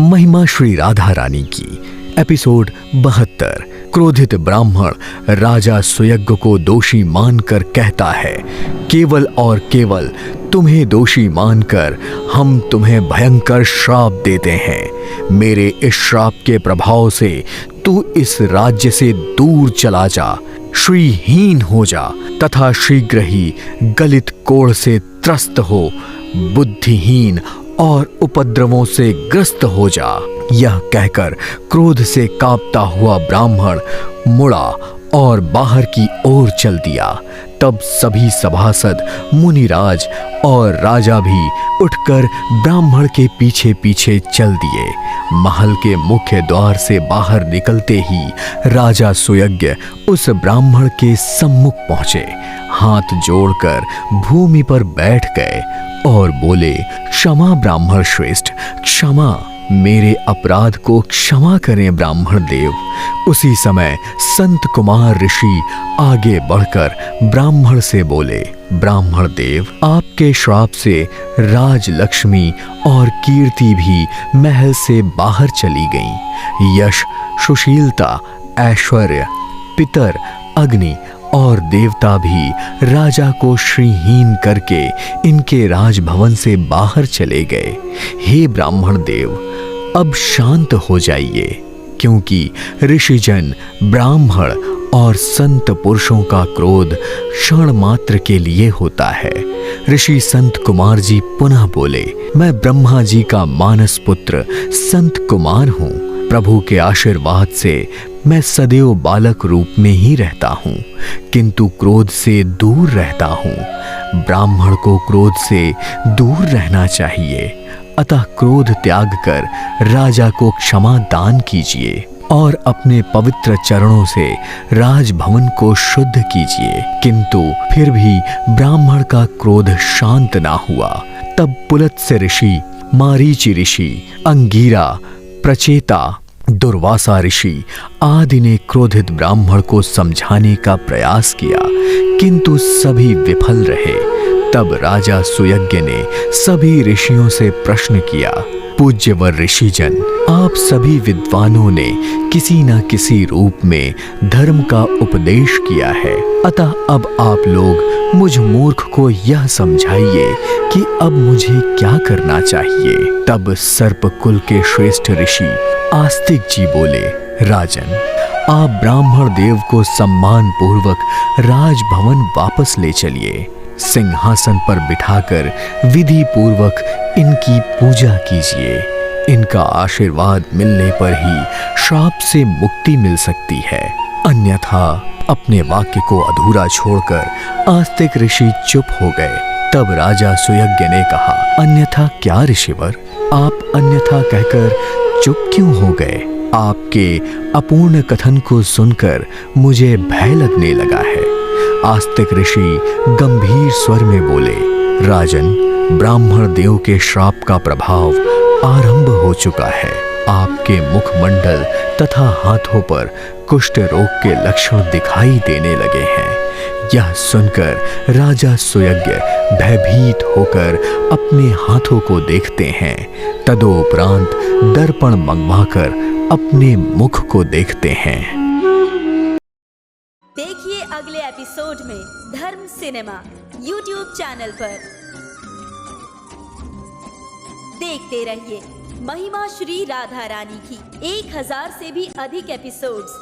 महिमा श्री राधा रानी की। एपिसोड 72। क्रोधित ब्राह्मण राजा सुयज्ञ को दोषी मानकर कहता है, केवल और केवल तुम्हें दोषी मानकर हम तुम्हें भयंकर श्राप देते हैं। मेरे इस श्राप के प्रभाव से तू इस राज्य से दूर चला जा, श्रीहीन हो जा तथा शीघ्र ही गलित कोढ़ से त्रस्त हो, बुद्धिहीन और उपद्रवों से ग्रस्त हो जा। यह कहकर क्रोध से कांपता हुआ ब्राह्मण मुड़ा और बाहर की ओर चल दिया। तब सभी सभासद, मुनिराज और राजा भी उठकर ब्राह्मण के पीछे पीछे चल दिए। महल के मुख्य द्वार से बाहर निकलते ही राजा सुयज्ञ उस ब्राह्मण के सम्मुख पहुंचे, हाथ जोड़कर भूमि पर बैठ गए और बोले, क्षमा ब्राह्मण श्रेष्ठ, क्षमा, मेरे अपराध को क्षमा करें ब्राह्मण देव। उसी समय संत कुमार ऋषि आगे बढ़कर ब्राह्मण से बोले, ब्राह्मण देव, आपके श्राप से राजलक्ष्मी और कीर्ति भी महल से बाहर चली गईं। यश, सुशीलता, ऐश्वर्य, पितर, अग्नि और देवता भी राजा को श्रीहीन करके इनके राजभवन से बाहर चले गए। हे ब्राह्मण देव, अब शांत हो जाइए, क्योंकि ऋषिजन, ब्राह्मण और संत पुरुषों का क्रोध क्षण मात्र के लिए होता है। ऋषि संत कुमार जी पुनः बोले, मैं ब्रह्मा जी का मानस पुत्र संत कुमार हूँ। प्रभु के आशीर्वाद से मैं सदैव बालक रूप में ही रहता हूँ, किंतु क्रोध से दूर रहता हूँ। ब्राह्मण को क्रोध से दूर रहना चाहिए, अतः क्रोध त्याग कर राजा को क्षमा दान कीजिए और अपने पवित्र चरणों से राजभवन को शुद्ध कीजिए। किंतु फिर भी ब्राह्मण का क्रोध शांत ना हुआ। तब पुलत्स्य ऋषि, मारीचि ऋषि, अंगीरा, प्रचेता, दुर्वासा ऋषि आदि ने क्रोधित ब्राह्मण को समझाने का प्रयास किया, किंतु सभी विफल रहे। तब राजा सुयज्ञ ने सभी ऋषियों से प्रश्न किया, पूज्यवर ऋषिजन, आप सभी विद्वानों ने किसी न किसी रूप में धर्म का उपदेश किया है, अतः अब आप लोग मुझ मूर्ख को यह समझाइए कि अब मुझे क्या करना चाहिए। तब सर्पकुल के श्रेष्ठ ऋषि आस्तिक जी बोले, राजन, आप ब्राह्मण देव को सम्मान पूर्वक राजभवन वापस ले चलिए। सिंहासन पर बिठाकर विधि पूर्वक इनकी पूजा कीजिए। इनका आशीर्वाद मिलने पर ही श्राप से मुक्ति मिल सकती है, अन्यथा। अपने वाक्य को अधूरा छोड़कर आस्तिक ऋषि चुप हो गए। तब राजा सुयज्ञ ने कहा, अन्यथा क्या ऋषिवर, आप अन्यथा कहकर चुप क्यों हो गए? आपके अपूर्ण कथन को सुनकर मुझे भय लगने लगा है। आस्तिक ऋषि गंभीर स्वर में बोले, राजन, ब्राह्मण देव के श्राप का प्रभाव आरंभ हो चुका है। आपके मुखमंडल तथा हाथों पर कुष्ठ रोग के लक्षण दिखाई देने लगे हैं। यह सुनकर राजा सुयज्ञ भयभीत होकर अपने हाथों को देखते हैं। तदोपरांत दर्पण मंगवाकर अपने मुख को देखते हैं। देखिए अगले एपिसोड में धर्म सिनेमा YouTube चैनल पर। देखते रहिए महिमा श्री राधा रानी की 1000 से भी अधिक एपिसोड्स